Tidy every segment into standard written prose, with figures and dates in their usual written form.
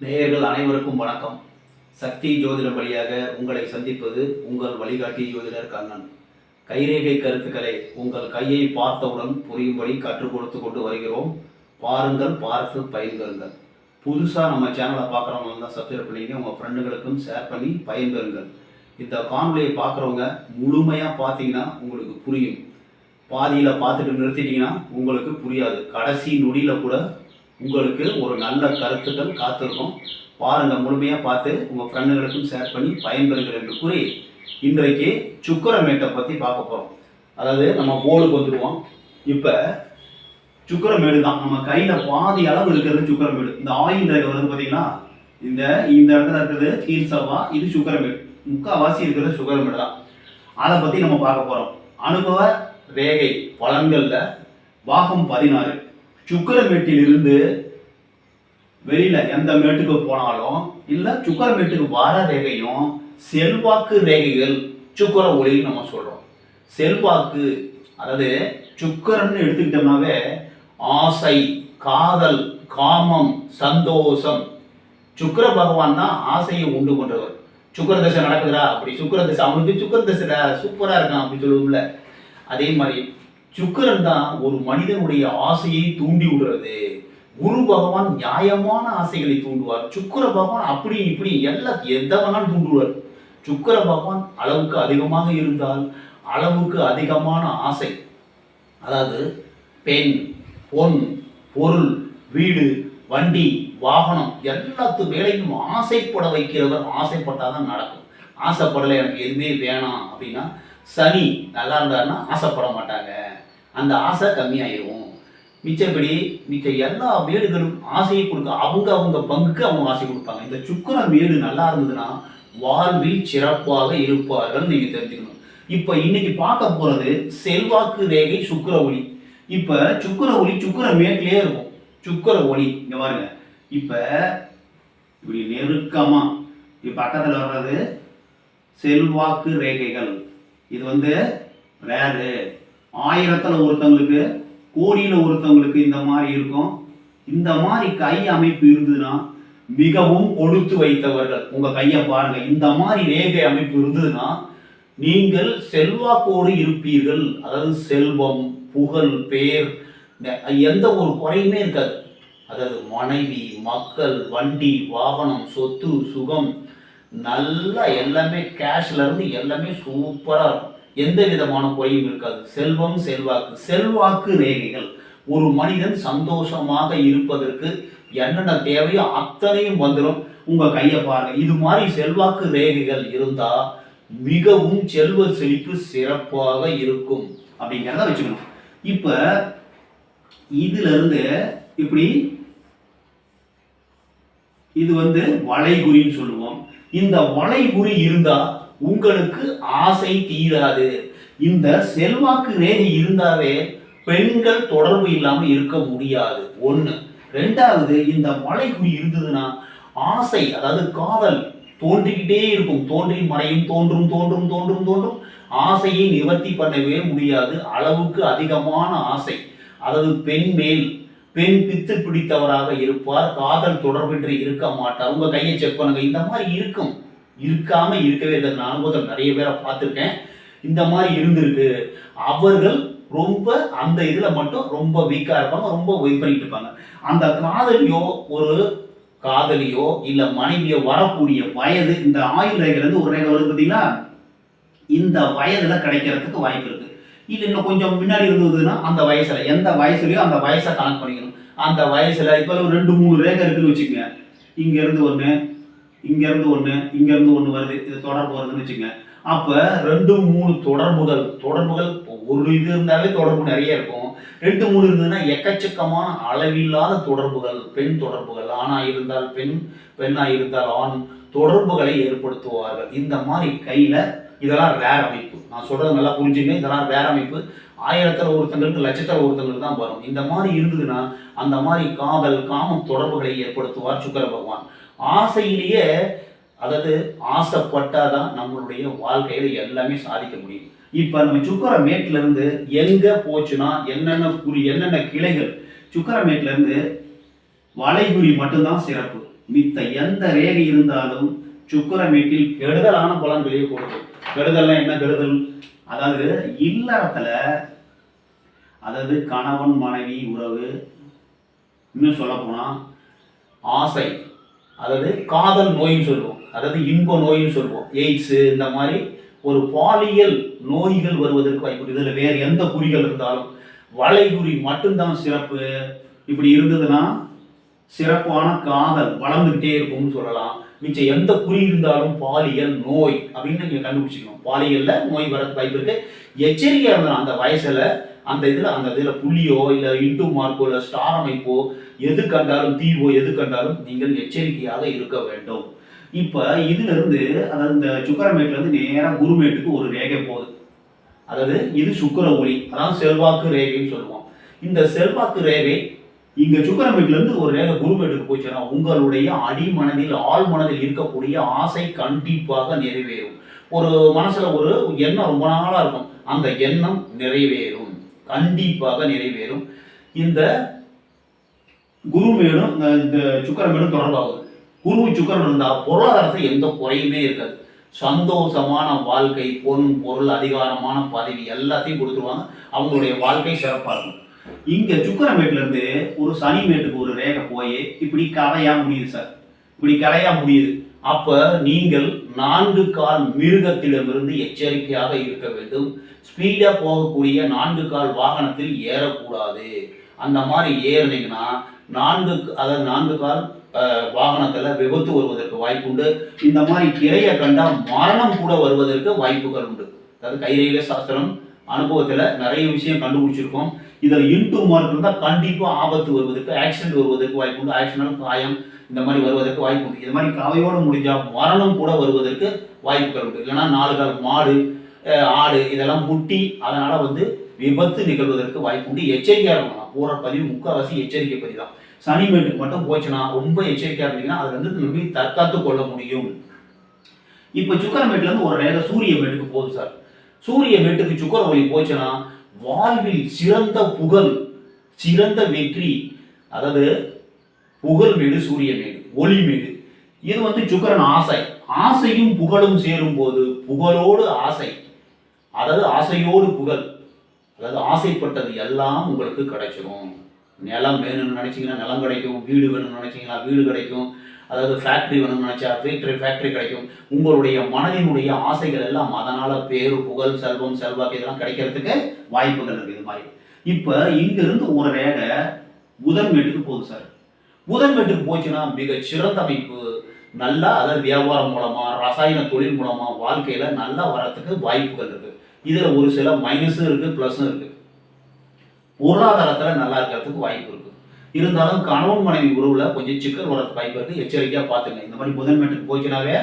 நேயர்கள் அனைவருக்கும் வணக்கம். சக்தி ஜோதிடம் வழியாக உங்களை சந்திப்பது உங்கள் வழிகாட்டி ஜோதிடர் கண்ணன். கைரேகை கருத்துக்களை உங்கள் கையை பார்த்தவுடன் புரியும்படி கற்றுக் கொடுத்து கொண்டு வருகிறோம். பாருங்கள், பார்த்து பயன்பெறுங்கள். புதுசாக நம்ம சேனலை பார்க்குறவங்க தான் சப்ஸ்கிரைப் பண்ணிங்க, உங்கள் ஃப்ரெண்டுகளுக்கும் ஷேர் பண்ணி பயன்பெறுங்கள். இந்த காணொலியை பார்க்குறவங்க முழுமையாக பார்த்தீங்கன்னா உங்களுக்கு புரியும். பாதியில் பார்த்துட்டு நிறுத்திட்டீங்கன்னா உங்களுக்கு புரியாது. கடைசி நொடியில் கூட உங்களுக்கு ஒரு நல்ல கருத்துக்கள் காத்திருக்கும். பாருங்கள், முழுமையாக பார்த்து உங்கள் ஃப்ரெண்டுகளுக்கும் ஷேர் பண்ணி பயன்பெறுங்கள் என்று கூறி இன்றைக்கு சுக்கரமேட்டை பற்றி பார்க்க போகிறோம். அதாவது நம்ம போர்டுக்கு வந்துடுவோம். இப்போ சுக்கரமேடு தான் நம்ம கையில் பாதி அளவு இருக்கிறது சுக்கரமேடு. இந்த ஆயில் ரேகை வந்து பார்த்தீங்கன்னா இந்த இடத்துல இருக்கிறது கீழ் சவா, இது சுக்கரமேடு. முக்கால்வாசி இருக்கிறது சுக்கரமேடு தான். அதை பற்றி நம்ம பார்க்க போகிறோம். அனுபவ ரேகை பலன்களில் பாகம் 16. சுக்கரமேட்டிலிருந்து வெளியில எந்த மேட்டுக்கு போனாலும் இல்லை சுக்கரமேட்டுக்கு வர ரேகையும் செல்வாக்கு ரேகைகள் சுக்கர ஒளின்னு நம்ம சொல்றோம். செல்வாக்கு அதாவது சுக்கரன்னு எடுத்துக்கிட்டோம்னாவே ஆசை, காதல், காமம், சந்தோஷம். சுக்கர பகவான் தான் ஆசையை உண்டு பண்றவர். சுக்கர தசை நடக்குதுடா, அப்படி சுக்கர தசை அவனுக்கு சுக்கர தசைடா சூப்பரா இருக்கான் அப்படி சொல்லுவோம்ல, அதே மாதிரி சுக்கரன் தான் ஒரு மனிதனுடைய ஆசையை தூண்டி விடுறது. குரு பகவான் நியாயமான ஆசைகளை தூண்டுவார். சுக்கர பகவான் அப்படி இப்படி எல்லாம் எந்த வேணாலும் தூண்டுவார். சுக்கர பகவான் அளவுக்கு அதிகமாக இருந்தால் அளவுக்கு அதிகமான ஆசை, அதாவது பெண், பொன், பொருள், வீடு, வண்டி, வாகனம் எல்லாத்து வேலையும் ஆசைப்பட வைக்கிறவர். ஆசைப்பட்டாதான் நடக்கும். ஆசைப்படலை எனக்கு எதுவுமே வேணாம் அப்படின்னா சனி நல்லா இருந்தாருன்னா ஆசைப்பட மாட்டாங்க, அந்த ஆசை கம்மியாயிரும். மிச்சப்படி மிச்ச எல்லா வீடுகளும் ஆசையை கொடுக்க அவங்க பங்குக்கு அவங்க ஆசை கொடுப்பாங்க. இந்த சுக்கர வீடு நல்லா இருந்ததுன்னா வாழ்வில் சிறப்பாக இருப்பார்கள். நீங்க தெரிஞ்சுக்கணும். இப்ப இன்னைக்கு பார்க்க போறது செல்வாக்கு ரேகை சுக்கர ஒளி. இப்ப சுக்கர ஒளி சுக்கர மேட்லயே இருக்கும். சுக்கர ஒளி இங்க பாருங்க. இப்ப இப்படி நெருக்கமா பக்கத்துல வர்றது செல்வாக்கு ரேகைகள். இது வந்து வேறு 1000ல் ஒருத்தவங்களுக்கு, கோடியில் ஒருத்தவங்களுக்கு இந்த மாதிரி இருக்கும். இந்த மாதிரி கை அமைப்பு இருந்ததுன்னா மிகவும் கொடுத்து வைத்தவர்கள். உங்க கையை பாருங்க, இந்த மாதிரி ரேகை அமைப்பு இருந்ததுன்னா நீங்கள் செல்வாக்கோடு இருப்பீர்கள். அதாவது செல்வம், புகழ், பேர், எந்த ஒரு குறையுமே இருக்காது. அதாவது மனைவி, மக்கள், வண்டி, வாகனம், சொத்து, சுகம், நல்லா எல்லாமே கேஷ்ல இருந்து எல்லாமே சூப்பரா இருக்கும். எந்த விதமான குறையும் இருக்காது. செல்வம், செல்வாக்கு. செல்வாக்கு ரேகைகள் ஒரு மனிதன் சந்தோஷமாக இருப்பதற்கு என்னென்ன தேவையோ அத்தனையும் வந்துடும். உங்க கையை பாருங்க. இது மாதிரி செல்வாக்கு ரேகைகள் இருந்தா மிகவும் செல்வ செழிப்பு சிறப்பாக இருக்கும் அப்படிங்கிறத வச்சுக்கணும். இப்ப இதுல இருந்து இப்படி இது வந்து வளைகுறின்னு சொல்லுவோம். இந்த வளைகுறி இருந்தா உங்களுக்கு ஆசை தீராது. இந்த செல்வாக்கு ரேகை இருந்தாவே பெண்கள் தொடர்பு இல்லாம இருக்க முடியாது. ஒண்ணு. ரெண்டாவது, இந்த வளைகுறி இருந்ததுன்னா ஆசை, அதாவது காதல் தோன்றிக்கிட்டே இருக்கும். தோன்றி மறையும், தோன்றும் தோன்றும் தோன்றும் தோன்றும். ஆசையை நிவர்த்தி பண்ணவே முடியாது. அளவுக்கு அதிகமான ஆசை, அதாவது பெண் மேல். பெண் பித்து பிடித்தவராக இருப்பார். காதல் தொடர்பின்றி இருக்க மாட்டார். உங்க கையை செக் பண்ணுங்க. இந்த மாதிரி இருக்கும். இருக்காம இருக்கவே இருக்காது. நான் அனுபவத்தில் நிறைய பேரை பார்த்துருக்கேன். இந்த மாதிரி இருந்திருக்கு. அவர்கள் ரொம்ப அந்த இதுல மட்டும் ரொம்ப வீக்கா இருப்பாங்க, ரொம்ப இது பண்ணிட்டு இருப்பாங்க. அந்த காதலியோ இல்ல மனைவியோ வரக்கூடிய வயது, இந்த ஆயுள் ரேகைல இருந்து ஒரு ரேகை வருது பார்த்தீங்களா, இந்த வயதுல கிடைக்கிறதுக்கு வாய்ப்பு இருக்கு. இல்ல இன்னும் கொஞ்சம் முன்னாடி இருந்ததுன்னா அந்த வயசுல, எந்த வயசுலயோ அந்த வயசை கணக்கு பண்ணிக்கணும். அந்த வயசுல இப்ப 2-3 ரேகை இருக்குன்னு வச்சுக்கோங்க. இங்க இருந்து ஒண்ணு, இங்க இருந்து ஒண்ணு, இங்க இருந்து ஒண்ணு வருது. இது தொடர்பு வருதுன்னு வச்சுக்கோங்க. அப்ப 2-3 தொடர்புகள் ஒரு இது இருந்தாலே தொடர்பு நிறைய இருக்கும். 2-3 இருந்ததுன்னா எக்கச்சக்கமான அளவில்லாத தொடர்புகள், பெண் தொடர்புகள். ஆணா இருந்தால் பெண், பெண்ணா இருந்தால் ஆண் தொடர்புகளை ஏற்படுத்துவார்கள். இந்த மாதிரி கையில இதெல்லாம் வேற அமைப்பு. நான் சொல்றது நல்லா புரிஞ்சுங்க. இதெல்லாம் வேற அமைப்பு. 1000ல் ஒருத்தங்களுக்கு, லட்சத்தில் ஒருத்தங்களுக்கு தான் வரும். இந்த மாதிரி இருந்ததுன்னா அந்த மாதிரி காதல், காமம் தொடர்புகளை ஏற்படுத்துவார் சுக்கர பகவான். ஆசையிலேயே, அதாவது ஆசைப்பட்டாதான் நம்மளுடைய வாழ்க்கையில எல்லாமே சாதிக்க முடியும். இப்ப நம்ம சுக்கர மேட்ல இருந்து எங்க போச்சுன்னா என்னென்ன கிளைகள். சுக்கர மேட்ல இருந்து வளைகுறி மட்டும்தான் சிறப்பு. மித்த எந்த ரேகை இருந்தாலும் சுக்கிரமேட்டில் கெடுதலான பலன்களையே கொடுக்கும். கெடுதல்னா என்ன கெடுதல்? அதாவது இல்லறத்துல, அதாவது கணவன் மனைவி உறவு, இன்னும் சொல்ல போனா ஆசை, அதாவது காதல் நோயின்னு சொல்லுவோம், அதாவது இன்ப நோயின்னு சொல்லுவோம், எய்ட்ஸ், இந்த மாதிரி ஒரு பாலியல் நோய்கள் வருவதற்கு வாய்ப்பு. இதில் வேறு எந்த குறிகள் இருந்தாலும் வளைகுறி மட்டும்தான் சிறப்பு. இப்படி இருந்ததுன்னா சிறப்பான காதல் வளர்ந்துகிட்டே இருக்கும்னு சொல்லலாம். மிச்சம் எந்த குறி இருந்தாலும் பாலியல் நோய் அப்படின்னு நீங்க கண்டுபிடிச்சிக்கணும். பாலியல்ல நோய் வரதுக்கு வாய்ப்பு இருக்கு. எச்சரிக்கையா இருந்தாலும் அந்த வயசுல அந்த இதுல புள்ளியோ இல்ல இன்டூ மார்க்கோ இல்ல ஸ்டார் அமைப்போ எது கண்டாலும் தீவோ எது கண்டாலும் நீங்கள் எச்சரிக்கையாக இருக்க வேண்டும். இப்ப இதுல இருந்து, அதாவது இந்த சுக்கிரமேட்ல இருந்து நேரா குருமேட்டுக்கு ஒரு ரேகை போகுது. அதாவது இது சுக்கிர ஒளி, அதாவது செல்வாக்கு ரேகைன்னு சொல்லுவோம். இந்த செல்வாக்கு ரேகை இங்க சுக்கிரமேட்ல இருந்து ஒரு ரேகை குருமேட்டுக்கு போச்சுன்னா உங்களுடைய அடிமனதில் ஆழ் மனதில் இருக்கக்கூடிய ஆசை கண்டிப்பாக நிறைவேறும். ஒரு மனசுல ஒரு எண்ணம் ரொம்ப நாளா இருக்கும், அந்த எண்ணம் நிறைவேறும், கண்டிப்பாக நிறைவேறும். இந்த குருமேடும் இந்த சுக்கிரமேடும் தொடர்பாகுது. குரு சுக்கிரன் இருந்தால் பொருளாதாரத்தில் எந்த குறையுமே இருக்காது. சந்தோஷமான வாழ்க்கை, பொன் பொருள் அதிகாரமான பதவி எல்லாத்தையும் கொடுத்துருவாங்க. அவங்களுடைய வாழ்க்கை சிறப்பாக இருக்கும். இங்க சுக்கிரமேட்ல இருந்து ஒரு சனிமேட்டுக்கு ஒரு ரேகை போய் இப்படி கரையா முடியுது சார், இப்படி கரையா முடியுது. அப்ப நீங்கள் 4 கால் மிருகத்திடமிருந்து எச்சரிக்கையாக இருக்க வேண்டும். ஸ்பீடா போகக்கூடிய 4 கால் வாகனத்தில் ஏறக்கூடாது. அந்த மாதிரி ஏறினீங்கன்னா 4 கால் வாகனத்துல விபத்து வருவதற்கு வாய்ப்பு உண்டு. இந்த மாதிரி கிளைய கண்டா மரணம் கூட வருவதற்கு வாய்ப்புகள் உண்டு. அதாவது கைரேகை சாஸ்திரம் அனுபவத்துல நிறைய விஷயம் கண்டுபிடிச்சிருக்கோம். இதுல இன்டூ மார்க் இருந்தால் கண்டிப்பா ஆபத்து வருவதற்கு, ஆக்சிடென்ட் வருவதற்கு வாய்ப்பு உண்டு. ஆக்சிடென்ட், காயம் இந்த மாதிரி வருவதற்கு வாய்ப்பு உண்டு. இது மாதிரி கவையோடு முடிஞ்சா மரணம் கூட வருவதற்கு வாய்ப்புகள் உண்டு. இல்லைன்னா 4 கால் மாடு, ஆடு இதெல்லாம் முட்டி அதனால விபத்து நிகழ்வதற்கு வாய்ப்பு உண்டு. எச்சரிக்கையா இருக்கணும். போற பதிவு முக்கால்வாசி எச்சரிக்கை பதிவு தான். சனிமேட்டுக்கு மட்டும் போச்சுன்னா ரொம்ப எச்சரிக்கையா இருந்தீங்கன்னா அதுல இருந்து தற்காத்து கொள்ள முடியும். இப்ப சுக்கிரமேட்ல இருந்து ஒரு நேரம் சூரிய மேட்டுக்கு போகுது சார். சூரிய மேட்டுக்கு சுக்கிர ஒளி போச்சுன்னா வாழ்வில் சிறந்த புகழ், சிறந்த வெற்றி, அதாவது புகழ் மேடு, சூரிய மேடு, ஒளி மேடு. இது சுக்கிரன் ஆசை, ஆசையும் புகழும் சேரும் போது புகழோடு ஆசை, அதாவது ஆசையோடு புகழ், அதாவது ஆசைப்பட்டது எல்லாம் உங்களுக்கு கிடைச்சிடும். நிலம் வேணும்னு நினைச்சீங்கன்னா நிலம் கிடைக்கும், வீடு வேணும்னு நினைச்சீங்கன்னா வீடு கிடைக்கும், அதாவது ஃபேக்ட்ரி வேணும்னு நினைச்சா ஃபேக்ட்ரி கிடைக்கும். உங்களுடைய மனதினுடைய ஆசைகள் எல்லாம் அதனால பேரு, புகழ், செல்வம், செல்வாக்கு இதெல்லாம் கிடைக்கிறதுக்கு வாய்ப்புகள் இருக்கு. இது மாதிரி இப்ப இங்க இருந்து ஒரு ரேகை புதன் மேட்டுக்கு போகுது சார். புதன் மேட்டுக்கு போச்சுன்னா மிக சிறந்த அமைப்பு. நல்லா, அதாவது வியாபாரம் மூலமா, ரசாயன தொழில் மூலமா வாழ்க்கையில நல்லா வரத்துக்கு வாய்ப்புகள் இருக்கு. இதுல ஒரு சில மைனஸும் இருக்கு, பிளஸும் இருக்கு. பொருளாதாரத்துல நல்லா இருக்கிறதுக்கு வாய்ப்பு இருக்கு. இருந்தாலும் கணவன் மனைவி உறவுல கொஞ்சம் சிக்கல் வரதுக்கு வாய்ப்பு இருக்கு. எச்சரிக்கையா பாத்துங்க. இந்த மாதிரி புதன் மேட்டுக்கு போச்சுனாவே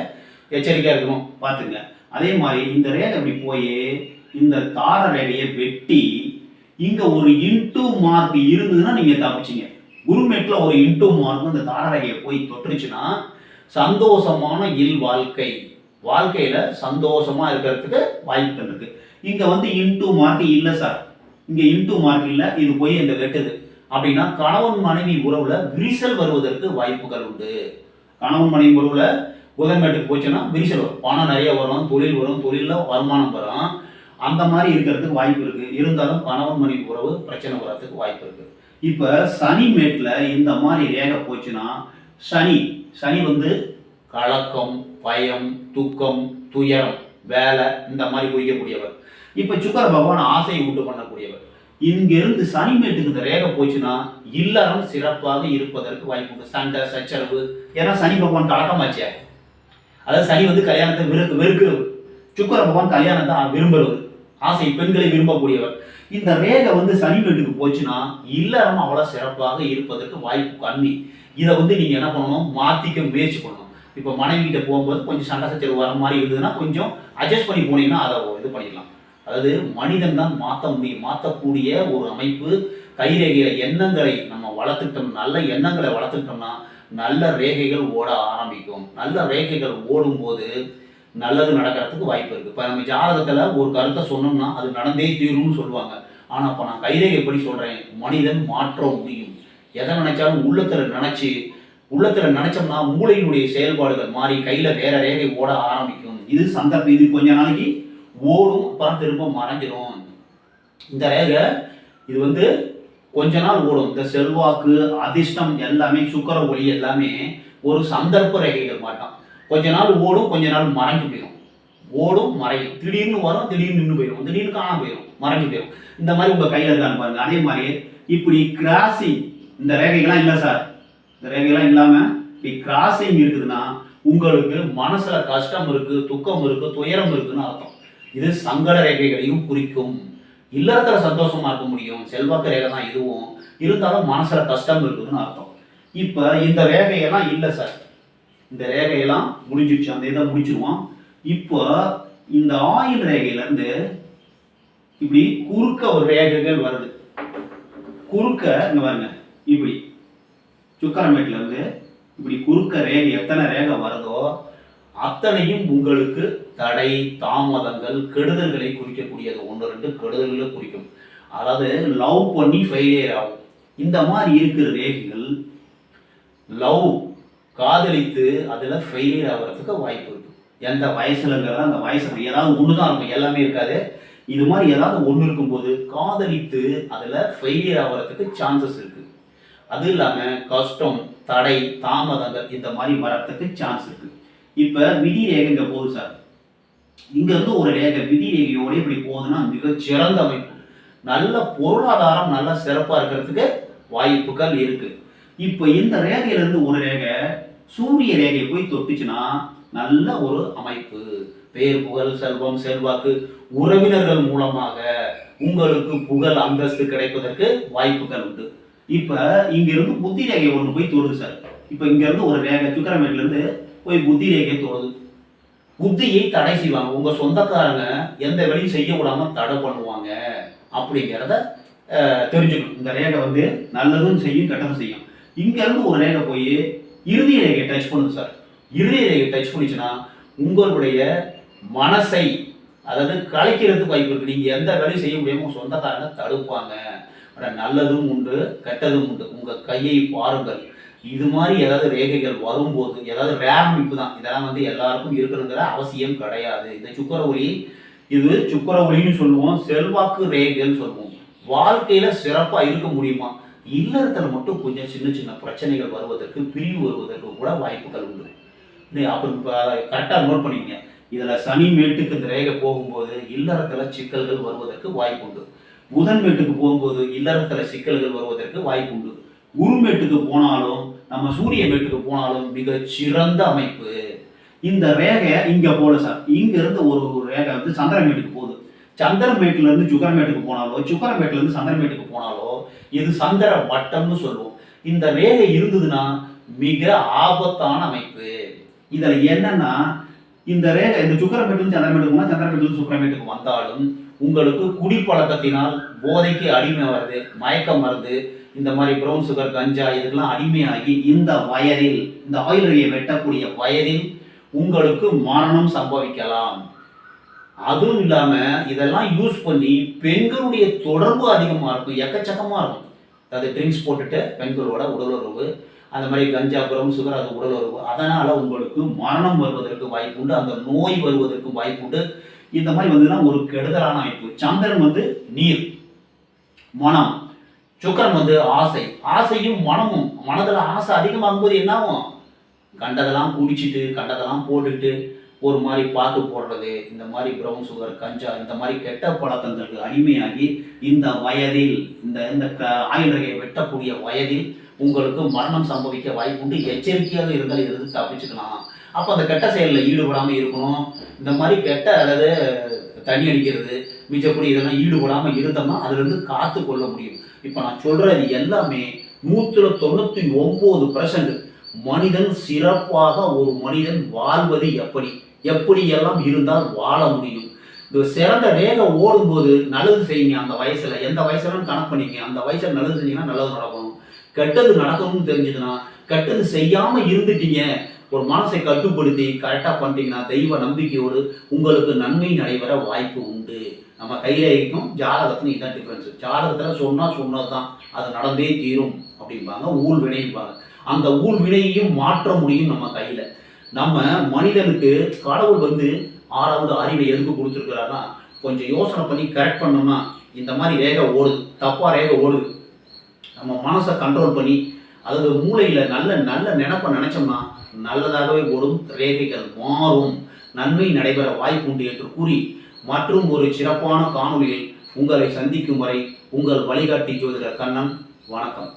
எச்சரிக்கையா இருக்கணும், பாத்துங்க. அதே மாதிரி இந்த ரேகை இப்படி போய் இந்த தார ரேகையை வெட்டி இங்க ஒரு இன்டூ மார்க் இருந்ததுன்னா நீங்க தப்பிச்சிங்க. குருமேட்ல ஒரு இன்டூ மார்க் இந்த தார ரேகையை போய் தொட்டுருச்சுன்னா சந்தோஷமான வாழ்க்கை, வாழ்க்கையில சந்தோஷமா இருக்கிறதுக்கு வாய்ப்புகள் இருக்கு. இங்க இன்டூ மார்க் இல்ல சார், இங்க இன்டூ மார்க் இல்ல, இது போய் இந்த வெட்டுது அப்படின்னா கணவன் மனைவி உறவுல விரிசல் வருவதற்கு வாய்ப்புகள் உண்டு. கணவன் மனைவி உறவுல புதன் மேட்டுக்கு போச்சுன்னா விரிசல் வரும், பணம் நிறைய வரும், தொழில் வரும், தொழில வருமானம் வரும், அந்த மாதிரி இருக்கிறதுக்கு வாய்ப்பு இருக்கு. இருந்தாலும் கணவன் மனைவி உறவு பிரச்சனை வர்றதுக்கு வாய்ப்பு இருக்கு. இப்ப சனி மேட்ல இந்த மாதிரி ரேகை போச்சுன்னா சனி கலக்கம், பயம், துக்கம், துயரம், வேலை இந்த மாதிரி குறிக்கக்கூடியவர். இப்ப சுக்கிர பகவான் ஆசையை உண்டு பண்ணக்கூடியவர். இங்கிருந்து சனி மேட்டுக்கு இந்த ரேகை போச்சுன்னா இல்லறம் சிறப்பாக இருப்பதற்கு வாய்ப்பு உண்டு. சண்டை சச்சரவு, ஏன்னா சனி பகவான் கலக்கமாச்சே. அதாவது சனி கல்யாணத்தை வெறுக்கிறவர், சுக்கிர பகவான் கல்யாணத்தை விரும்புறவர், ஆசை பெண்களை விரும்பக்கூடியவர். இந்த ரேகை சனி மேட்டுக்கு போச்சுன்னா இல்லறம் அவ்வளவு சிறப்பாக இருப்பதற்கு வாய்ப்பு கம்மி. இதை நீங்க என்ன பண்ணணும், மாத்திக்க முயற்சி பண்ணணும். இப்போ மனைவி கிட்ட போகும்போது கொஞ்சம் சண்டை சச்சரவு வர மாதிரி இருந்ததுன்னா கொஞ்சம் அட்ஜஸ்ட் பண்ணி போனீங்கன்னா அதை இது பண்ணிடலாம். அதாவது மனிதன் தான் மாற்ற முடியும், மாற்றக்கூடிய ஒரு அமைப்பு. கைரேகையில எண்ணங்களை நம்ம வளர்த்துட்டோம், நல்ல எண்ணங்களை வளர்த்துட்டோம்னா நல்ல ரேகைகள் ஓட ஆரம்பிக்கும். நல்ல ரேகைகள் ஓடும்போது நல்லது நடக்கிறதுக்கு வாய்ப்பு இருக்கு. இப்போ நம்ம ஜாதகத்துல ஒரு கருத்தை சொன்னோம்னா அது நடந்தே தீரும்னு சொல்லுவாங்க. ஆனா இப்போ நான் கைரேகை எப்படி சொல்றேன், மனிதன் மாற்ற முடியும். எதை நினைச்சாலும் உள்ளத்துல நினைச்சு உள்ளத்துல நினைச்சோம்னா மூளையினுடைய செயல்பாடுகள் மாறி கையில வேற ரேகை ஓட ஆரம்பிக்கும். இது சந்தர்ப்பம். இது கொஞ்ச நாளைக்கு ஓடும், அப்புறம் திரும்ப மறைஞ்சிடும். இந்த ரேகை இது கொஞ்ச நாள் ஓடும். இந்த செல்வாக்கு, அதிர்ஷ்டம் எல்லாமே, சுக்கிர ஒளி எல்லாமே ஒரு சந்தர்ப்ப ரேகைகள் மாட்டான். கொஞ்ச நாள் ஓடும், கொஞ்ச நாள் மறைஞ்சு போயிடும். ஓடும், மறையும். திடீர்னு வரும், திடீர்னு நின்று போயிடும், திடீர்னு காணாம போயிடும், மறைஞ்சு போயிடும். இந்த மாதிரி உங்க கையில இருக்கான்னு பாருங்க. அதே மாதிரி இப்படி கிராசிங், இந்த ரேகைகள்லாம் இல்லை சார், இந்த ரேகைகள்லாம் இல்லாம இப்படி கிராசிங் இருக்குதுன்னா உங்களுக்கு மனசுல கஷ்டம் இருக்கு, துக்கம் இருக்கு, துயரம் இருக்குன்னு அர்த்தம். இது சங்கட ரேகைகளையும் குறிக்கும். இல்லறத்துல சந்தோஷமா இருக்க முடியும், செல்வாக்கு ரேகை தான் இதுவும், இருந்தாலும் மனசுல கஷ்டம் இருக்குதுன்னு அர்த்தம். இப்ப இந்த ரேகையெல்லாம் இல்லை சார், இந்த ரேகையெல்லாம் முடிஞ்சிடுச்சு, அந்த இதை முடிச்சிருவோம். இப்போ இந்த ஆயில் ரேகையில இருந்து இப்படி குறுக்க ஒரு ரேகைகள் வருது. குறுக்க இங்க பாருங்க, இப்படி சுக்கரமேட்ல இருந்து இப்படி குறுக்க ரேகை எத்தனை ரேகை வருதோ அத்தனையும் உங்களுக்கு தடை, தாமதங்கள், கெடுதல்களை குறிக்கக்கூடியது. 1-2 கெடுதல்களை குறிக்கும். அதாவது லவ் பண்ணி ஃபெயிலியர் ஆகும். இந்த மாதிரி இருக்கிற ரேகைகள் லவ் காதலித்து அதுல ஃபெயிலியர் ஆகிறதுக்கு வாய்ப்பு இருக்கு. எந்த வயசுலங்கிறத அந்த வயசுல ஏதாவது ஒன்று தான் இருக்கும், எல்லாமே இருக்காது. இது மாதிரி ஏதாவது ஒன்று இருக்கும்போது காதலித்து அதில் ஃபெயிலியர் ஆகிறதுக்கு சான்சஸ் இருக்கு. அது இல்லாமல் கஷ்டம், தடை, தாமதங்கள் இந்த மாதிரி வரத்துக்கு சான்ஸ் இருக்கு. இப்போ விதி ரேகை இங்கே போகுது சார், இங்கேருந்து ஒரு ரேகை விதி ரேகையோடு இப்படி போகுதுன்னா மிக சிறந்த அமைப்பு. நல்ல பொருளாதாரம் நல்ல சிறப்பாக இருக்கிறதுக்கு வாய்ப்புகள் இருக்கு. இப்போ இந்த ரேகையிலேருந்து ஒரு ரேகை சூரிய ரேகையை போய் தொட்டுச்சுன்னா நல்ல ஒரு அமைப்பு. பேர், புகழ், செல்வம், செல்வாக்கு, உறவினர்கள் மூலமாக உங்களுக்கு புகழ், அந்தஸ்து கிடைப்பதற்கு வாய்ப்புகள் உண்டு. இப்ப இங்க இருந்து புத்தி ரேகை ஒன்று போய் தொடுது சார். இப்ப இங்க இருந்து ஒரு ரேகை சுக்கிரமேட்ல இருந்து போய் புத்தி ரேகை தொடுது. புத்தியை தடை செய்வாங்க. உங்க சொந்தக்காரங்க எந்த வேலையும் செய்ய விடாம தடை பண்ணுவாங்க அப்படிங்கிறத தெரிஞ்சுக்கணும். இந்த ரேகை நல்லதும் செய்யும், கெட்டதும் செய்யும். இங்க இருந்து ஒரு ரேகை போய் இறுதி ரேகை டச் பண்ணுது சார். இறுதி ரேகை டச் பண்ணிச்சுன்னா உங்களுடைய மனசை, அதாவது கலைக்கிறதுக்கு வாய்ப்பு இருக்கு. நீங்க எந்த வேலையும் செய்ய முடியாம சொந்தக்காரங்க தடுப்பாங்க. நல்லதும் உண்டு, கெட்டதும் உண்டு. உங்க கையை பாருங்கள். இது மாதிரி ஏதாவது ரேகைகள் வரும்போது, ஏதாவது ரேர் அமைப்பு தான், இதெல்லாம் எல்லாருக்கும் இருக்கணுங்கிற அவசியம் கிடையாது. இந்த சுக்கிர ஒளி, இது சுக்கிர ஒளின்னு சொல்லுவோம், செல்வாக்கு ரேகைன்னு சொல்லுவோம். வாழ்க்கையில சிறப்பா இருக்க முடியுமா? இல்லறத்துல மட்டும் கொஞ்சம் சின்ன சின்ன பிரச்சனைகள் வருவதற்கு, பிரிவு வருவதற்கு கூட வாய்ப்புகள் உண்டு. அப்புறம் கரெக்டாக நோட் பண்ணிக்கங்க. இதில் சனி மேட்டுக்கு இந்த ரேகை போகும்போது இல்லறத்தில் சிக்கல்கள் வருவதற்கு வாய்ப்பு உண்டு. புதன் மேட்டுக்கு போகும்போது இல்லறத்தில் சிக்கல்கள் வருவதற்கு வாய்ப்பு உண்டு. குரு மேட்டுக்கு போனாலும், நம்ம சூரிய மேட்டுக்கு போனாலும் மிக சிறந்த அமைப்பு. இந்த ரேகை இங்கே போல சார், இங்கிருந்து ஒரு ரேகை சந்திரமேட்டுக்கு போகுது. சந்திரமேட்டுல இருந்து சுக்கரமேட்டுக்கு போனாலோ, சுக்கரமேட்டுல இருந்து சந்திரமேட்டுக்கு போனாலோ இது சந்திர வட்டம்னு சொல்லுவோம். இந்த ரேகை இருந்ததுன்னா மிக ஆபத்தான அமைப்பு. இதுல என்னன்னா, இந்த ரேகை இந்த சுக்கரமேட்டு சந்திரமேட்டுக்கு போனா, சந்திரமேட்டு சுக்கரமேட்டுக்கு வந்தாலும் உங்களுக்கு குடிப்பழக்கத்தினால் போதைக்கு அடிமை வருது, மயக்கம் வருது, இந்த மாதிரி ப்ரௌன் சுகர், கஞ்சா இதுக்கெல்லாம் அடிமையாகி இந்த வயதில், இந்த ஆயில் ரேகையை வெட்டக்கூடிய வயதில் உங்களுக்கு மரணம் சம்பவிக்கலாம். அதுவும் இல்லாம இதெல்லாம் யூஸ் பண்ணி பெண்களுடைய தொடர்பு அதிகமா இருக்கும், எக்கச்சக்கமா இருக்கும். அதாவது ட்ரிங்க்ஸ் போட்டுட்டு பெண்களோட உடலுறவு, அந்த மாதிரி கஞ்சா, ப்ரௌன் சுகர், அது உடலுறவு, அதனால உங்களுக்கு மரணம் வருவதற்கு வாய்ப்பு உண்டு, அந்த நோய் வருவதற்கு வாய்ப்பு உண்டு. இந்த மாதிரி ஒரு கெடுதலான அமைப்பு. சந்திரன் நீர், மனம், சுக்கரன் ஆசை, ஆசையும் மனமும். மனதில் ஆசை அதிகமாகும் போது என்ன ஆகும்? கண்டதெல்லாம் குடிச்சிட்டு, கண்டதெல்லாம் போட்டுட்டு ஒரு மாதிரி பாட்டு போடுறது, இந்த மாதிரி ப்ரௌன் சுகர், கஞ்சா, இந்த மாதிரி கெட்ட பழக்கங்களுக்கு அடிமையாகி இந்த வயதில், இந்த ஆயுள் ரேகையை வெட்டக்கூடிய வயதில் உங்களுக்கு மரணம் சம்பவிக்க வாய்ப்பு உண்டு. எச்சரிக்கையாக இருந்தால் இருந்து தப்பிச்சுக்கலாம். அப்போ அந்த கெட்ட செயலில் ஈடுபடாமல் இருக்கணும். இந்த மாதிரி கெட்ட, அதாவது தண்ணி அடிக்கிறது, மிச்சப்படி இதெல்லாம் ஈடுபடாமல் இருந்தோம்னா அதிலிருந்து காத்து கொள்ள முடியும். இப்போ நான் சொல்றது எல்லாமே 199% மனிதன் சிறப்பாக ஒரு மனிதன் வாழ்வது எப்படியெல்லாம் இருந்தால் வாழ முடியும். இந்த சிறந்த ரேகை ஓடும்போது நல்லது செய்யுங்க. அந்த வயசுல, எந்த வயசுலன்னு கணக்கு பண்ணிங்க, அந்த வயசுல நல்லது செஞ்சீங்கன்னா நல்லது நடக்கும். கெட்டது நடக்கணும்னு தெரிஞ்சதுன்னா, கெட்டது செய்யாம இருந்துட்டீங்க, ஒரு மனசை கட்டுப்படுத்தி கரெக்டா பண்ணிட்டீங்கன்னா தெய்வ நம்பிக்கையோடு உங்களுக்கு நன்மை நடைபெற வாய்ப்பு உண்டு. நம்ம கைரேகைக்கும் ஜாதகத்துக்கும் இதான் டிஃபரன்ஸ். ஜாதகத்துல சொன்னதுதான் அது நடந்தே தீரும் அப்படிம்பாங்க, ஊழ் வினைப்பாங்க. அந்த ஊழ் வினையையும் மாற்ற முடியும் நம்ம கையில. நம்ம மனிதனுக்கு கடவுள் ஆறாவது அறிவை எதுக்கு கொடுத்துருக்கிறாருன்னா, கொஞ்சம் யோசனை பண்ணி கரெக்ட் பண்ணோம்னா இந்த மாதிரி ரேகை ஓடுது, தப்பா ரேகை ஓடுது, நம்ம மனசை கண்ட்ரோல் பண்ணி, அதாவது மூளையில நல்ல நல்ல நினைப்பை நினைச்சோம்னா நல்லதாகவே ஓடும், ரேகைகள் மாறும், நன்மை நடைபெற வாய்ப்பு உண்டு என்று கூறி மற்றும் ஒரு சிறப்பான காணொலியில் உங்களை சந்திக்கும் வரை உங்கள் வழிகாட்டி ஜோதிடர் கண்ணன். வணக்கம்.